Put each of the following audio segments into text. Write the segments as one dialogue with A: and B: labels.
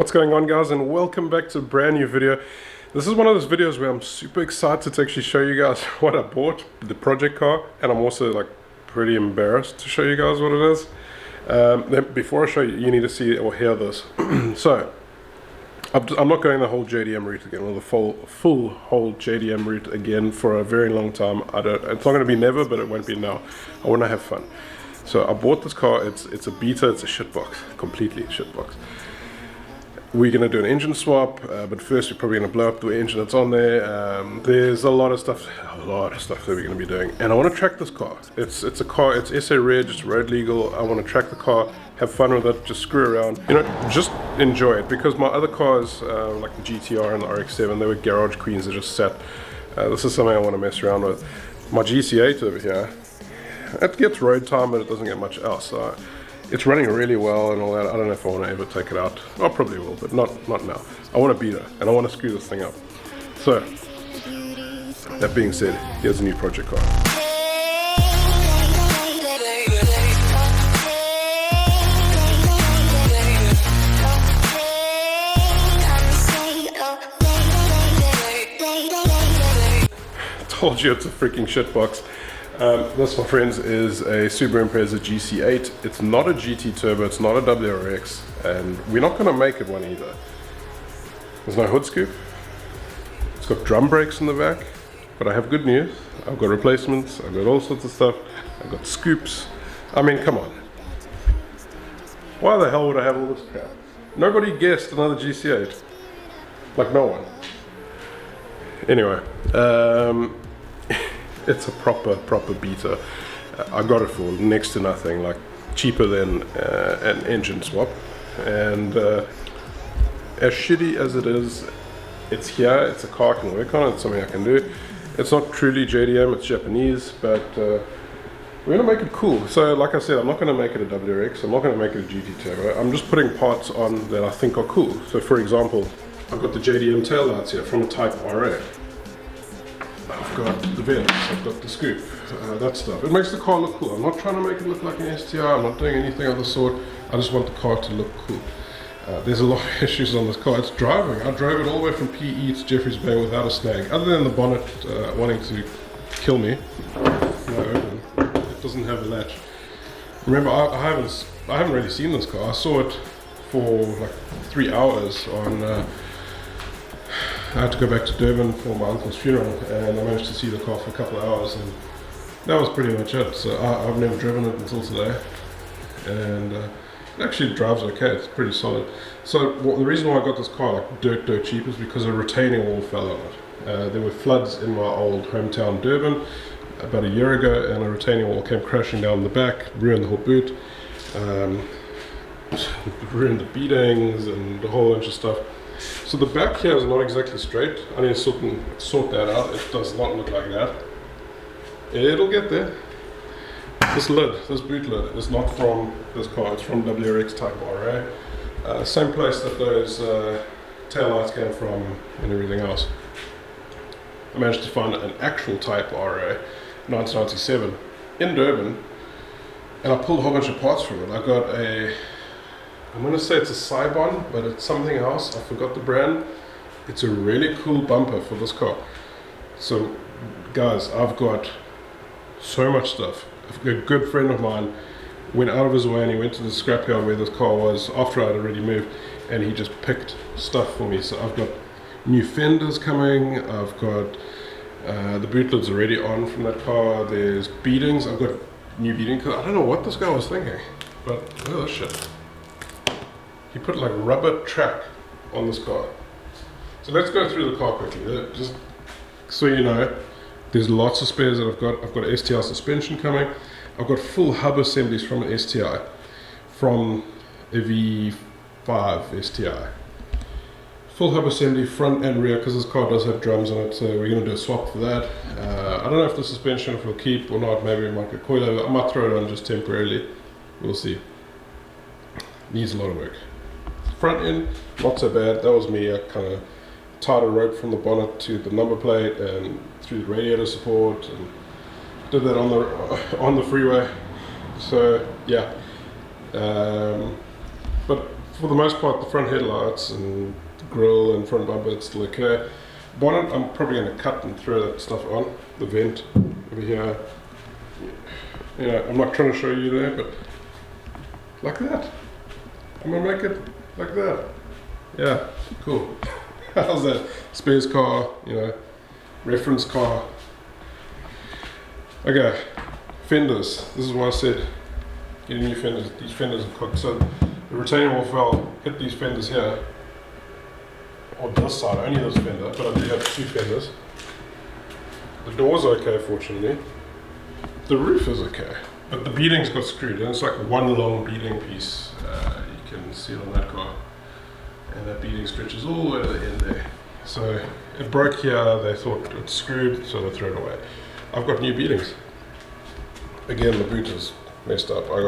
A: What's going on, guys, and welcome back to a brand new video. This is one of those videos where I'm super excited to actually show you guys what I bought, the project car, and I'm also like pretty embarrassed to show you guys what it is. Then before I show you, you need to see or hear this. So I'm not going the whole JDM route again, or the full whole JDM route again for a very long time. It's not going to be never, but it won't be now. I want to have fun. So I bought this car. It's a beta. It's a shitbox, completely shitbox. We're going to do an engine swap, but first we're probably going to blow up the engine that's on there. There's a lot of stuff that we're going to be doing, and I want to track this car. It's a car, it's SA Reg, it's road legal. I want to track the car, have fun with it, just screw around, you know, just enjoy it, because my other cars, like the GTR and the RX-7, they were garage queens that just sat. This is something I want to mess around with. My GC8 over here, it gets road time, but it doesn't get much else. So it's running really well and all that. I don't know if I want to ever take it out. I probably will, but not now. I want to beat it, and I want to screw this thing up. So, that being said, here's a new project car. Told you it's a freaking shitbox. This, my friends, is a Subaru Impreza GC8. It's not a GT Turbo, it's not a WRX, and we're not going to make it one either. There's no hood scoop. It's got drum brakes in the back, but I have good news. I've got replacements, I've got all sorts of stuff, I've got scoops. I mean, come on. Why the hell would I have all this crap? Nobody guessed another GC8. Like, no one. Anyway, it's a proper beta. I got it for next to nothing, like cheaper than an engine swap. And as shitty as it is, it's here, it's a car I can work on, it's something I can do. It's not truly JDM, it's Japanese, but we're gonna make it cool. So like I said, I'm not gonna make it a WRX, I'm not gonna make it a GT Turbo. I'm just putting parts on that I think are cool. So for example, I've got the JDM taillights here from a Type RA. I've got the vents, I've got the scoop, that stuff. It makes the car look cool. I'm not trying to make it look like an STI, I'm not doing anything of the sort. I just want the car to look cool. There's a lot of issues on this car. It's driving. I drove it all the way from PE to Jeffreys Bay without a snag, other than the bonnet wanting to kill me. No, open. It doesn't have a latch. Remember, I haven't really seen this car. I saw it for like 3 hours on. I had to go back to Durban for my uncle's funeral, and I managed to see the car for a couple of hours, and that was pretty much it. So I've never driven it until today, and it actually drives okay. It's pretty solid. So the reason why I got this car like dirt cheap is because a retaining wall fell on it. There were floods in my old hometown Durban about a year ago, and a retaining wall came crashing down the back, ruined the whole boot, ruined the beadings and a whole bunch of stuff. So the back here is not exactly straight. I need to sort that out. It does not look like that. It'll get there. This boot lid, is not from this car. It's from WRX Type RA. Same place that those taillights came from and everything else. I managed to find an actual Type RA, 1997, in Durban, and I pulled a whole bunch of parts from it. I got I'm going to say it's a Cybon, but it's something else. I forgot the brand. It's a really cool bumper for this car. So, guys, I've got so much stuff. A good friend of mine went out of his way and he went to the scrapyard where this car was after I'd already moved, and he just picked stuff for me. So I've got new fenders coming. I've got the boot lid's already on from that car. There's beadings. I've got new beading. I don't know what this guy was thinking, but look at this shit. He put like rubber track on this car. So let's go through the car quickly. Just so you know, there's lots of spares that I've got. I've got an STI suspension coming. I've got full hub assemblies from an STI, from a V5 STI. Full hub assembly front and rear, because this car does have drums on it, so we're going to do a swap for that. I don't know if the suspension will keep or not. Maybe it might get coilover. I might throw it on just temporarily. We'll see. Needs a lot of work. Front end, not so bad. That was me. I kind of tied a rope from the bonnet to the number plate and through the radiator support, and did that on the freeway. So yeah, but for the most part, the front headlights and grille and front bumper, it's still okay. Bonnet, I'm probably going to cut and throw that stuff on. The vent over here. You know, I'm not trying to show you there, but like that. I'm going to make it like that. Yeah, cool. How's that? Spares car, you know, reference car. Okay, fenders. This is why I said getting new fenders. These fenders are cooked. So the retaining wall valve hit these fenders here. On this side, only this fender, but I do have two fenders. The door's okay, fortunately. The roof is okay, but the beadings got screwed, and it's like one long beading piece. You can see it on that car, and that beading stretches all the way to the end there. So it broke here. They thought it's screwed, so they threw it away. I've got new beadings. Again, the boot is messed up. I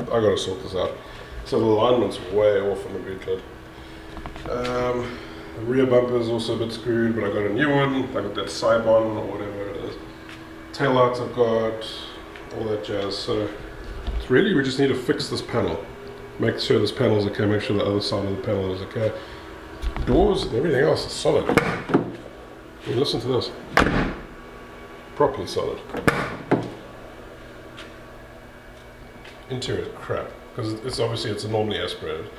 A: gotta sort this out. So the alignment's way off on the boot lid. The rear bumper is also a bit screwed, but I got a new one. I got that Cybon or whatever it is. Tail lights I've got, all that jazz. So it's really, we just need to fix this panel. Make sure this panel is okay, make sure the other side of the panel is okay. Doors and everything else is solid. I mean, listen to this. Properly solid. Interior crap, because it's obviously it's normally aspirated.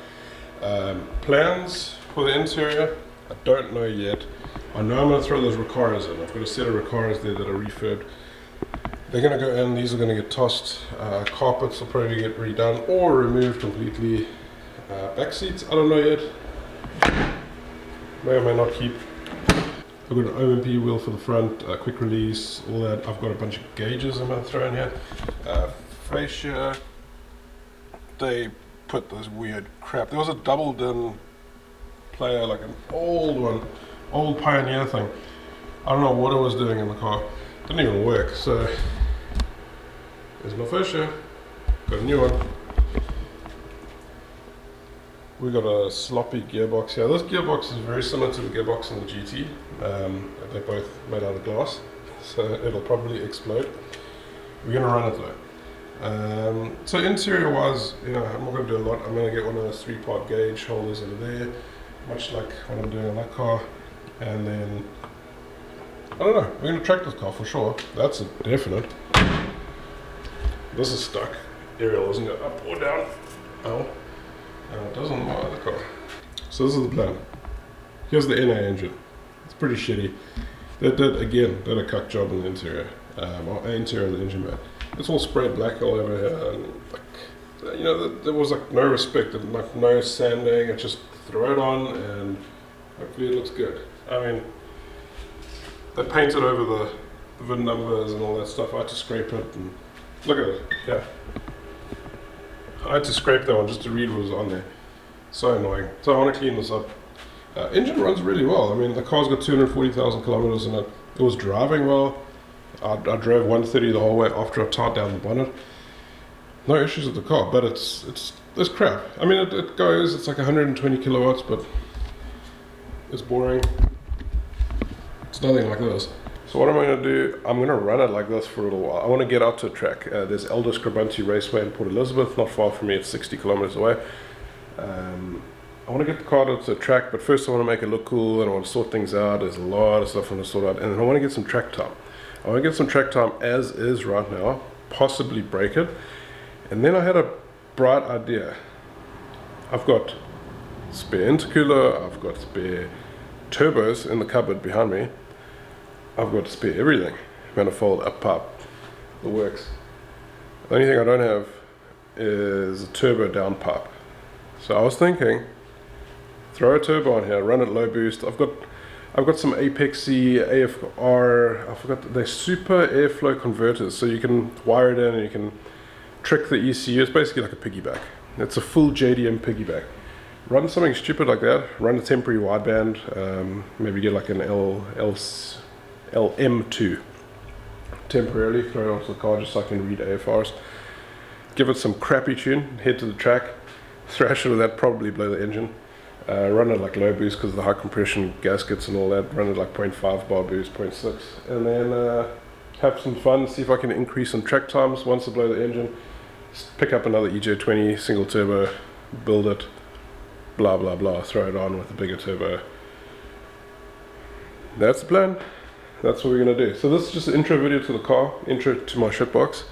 A: Plans for the interior, I don't know yet. I know I'm going to throw those Recaras in. I've got a set of Recaras there that are refurbed. They're going to go in, these are going to get tossed. Carpets will probably get redone or removed completely. Back seats, I don't know yet. May or may not keep. I've got an OMP wheel for the front, quick release, all that. I've got a bunch of gauges I'm going to throw in here. Fascia, they put this weird crap. There was a double din player, like an old one, old Pioneer thing. I don't know what it was doing in the car. Didn't even work. So there's my fascia. Got a new one. We got a sloppy gearbox here. This gearbox is very similar to the gearbox in the GT. They're both made out of glass, so it'll probably explode. We're gonna run it though. So interior wise, you know, I'm not going to do a lot. I'm going to get one of those 3-part gauge holders over there, much like what I'm doing on that car. And then, I don't know, we're going to track this car for sure. That's a definite. This is stuck. Aerial isn't it up or down? Oh, and it doesn't on my other car. So this is the plan. Here's the NA engine. It's pretty shitty. They did a cuck job in the interior. Interior of the engine bay. It's all sprayed black all over here, and like, you know, there was like no respect, and like no sanding. It just throw it on, and hopefully it looks good. I mean, they painted over the VIN numbers and all that stuff. I had to scrape it, and look at it. Yeah, I had to scrape that one just to read what was on there. So annoying. So I want to clean this up. Engine runs really well. I mean, the car's got 240,000 kilometers in it. It was driving well. I drove 130 the whole way after I tied down the bonnet. No issues with the car, but it's crap. I mean, it goes, it's like 120 kilowatts, but it's boring. It's nothing like this. So what I'm going to do, I'm going to run it like this for a little while. I want to get out to a track. There's Elder Scribunty Raceway in Port Elizabeth, not far from me. It's 60 kilometers away. I want to get the car to the track, but first I want to make it look cool, and I want to sort things out. There's a lot of stuff I want to sort out, and then I want to get some track time. I want to get some track time as is right now, possibly break it. And then I had a bright idea. I've got spare intercooler, I've got spare turbos in the cupboard behind me. I've got spare everything. Manifold, up pipe, the works. The only thing I don't have is a turbo down pipe. So I was thinking, throw a turbo on here, run it low boost. I've got some Apexy AFR, I forgot, they're super airflow converters, so you can wire it in and you can trick the ECU. It's basically like a piggyback. It's a full JDM piggyback. Run something stupid like that, run a temporary wideband, maybe get like an LM2 temporarily, throw it onto the car just so I can read AFRs. Give it some crappy tune, head to the track, thrash it with that, probably blow the engine. Run it like low boost because of the high compression gaskets and all that. Run it like 0.5 bar boost, 0.6, and then have some fun. See if I can increase some track times once I blow the engine. Pick up another EJ20 single turbo, build it, blah blah blah, throw it on with a bigger turbo. That's the plan. That's what we're gonna do. So this is just an intro video to the car, intro to my shitbox,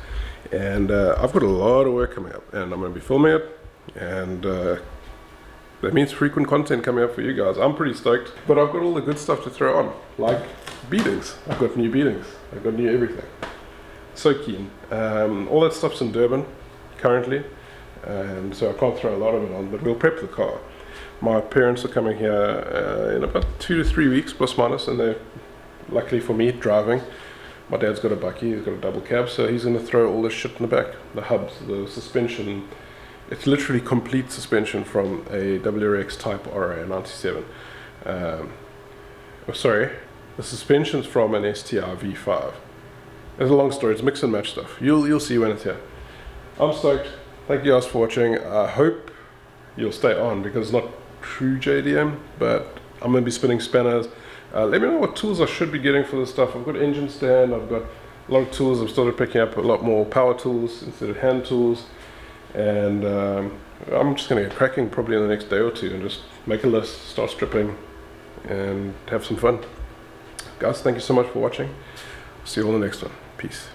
A: and I've got a lot of work coming up, and I'm gonna be filming it, and that means frequent content coming up for you guys. I'm pretty stoked, but I've got all the good stuff to throw on, like beatings. I've got new beatings. I've got new everything. So keen. All that stuff's in Durban currently, and so I can't throw a lot of it on, but we'll prep the car. My parents are coming here in about 2 to 3 weeks, plus minus, and they're, luckily for me, driving. My dad's got a bucky, he's got a double cab, so he's going to throw all this shit in the back. The hubs, the suspension, it's literally complete suspension from a WRX Type RA 97. Sorry, the suspension's from an STR V5. It's a long story, it's mix and match stuff. You'll see when it's here. I'm stoked. Thank you guys for watching. I hope you'll stay on because it's not true JDM, but I'm going to be spinning spanners. Let me know what tools I should be getting for this stuff. I've got engine stand, I've got a lot of tools. I've started picking up a lot more power tools instead of hand tools, and I'm just going to get cracking probably in the next day or two and just make a list, start stripping, and have some fun. Guys, thank you so much for watching. See you on the next one. Peace.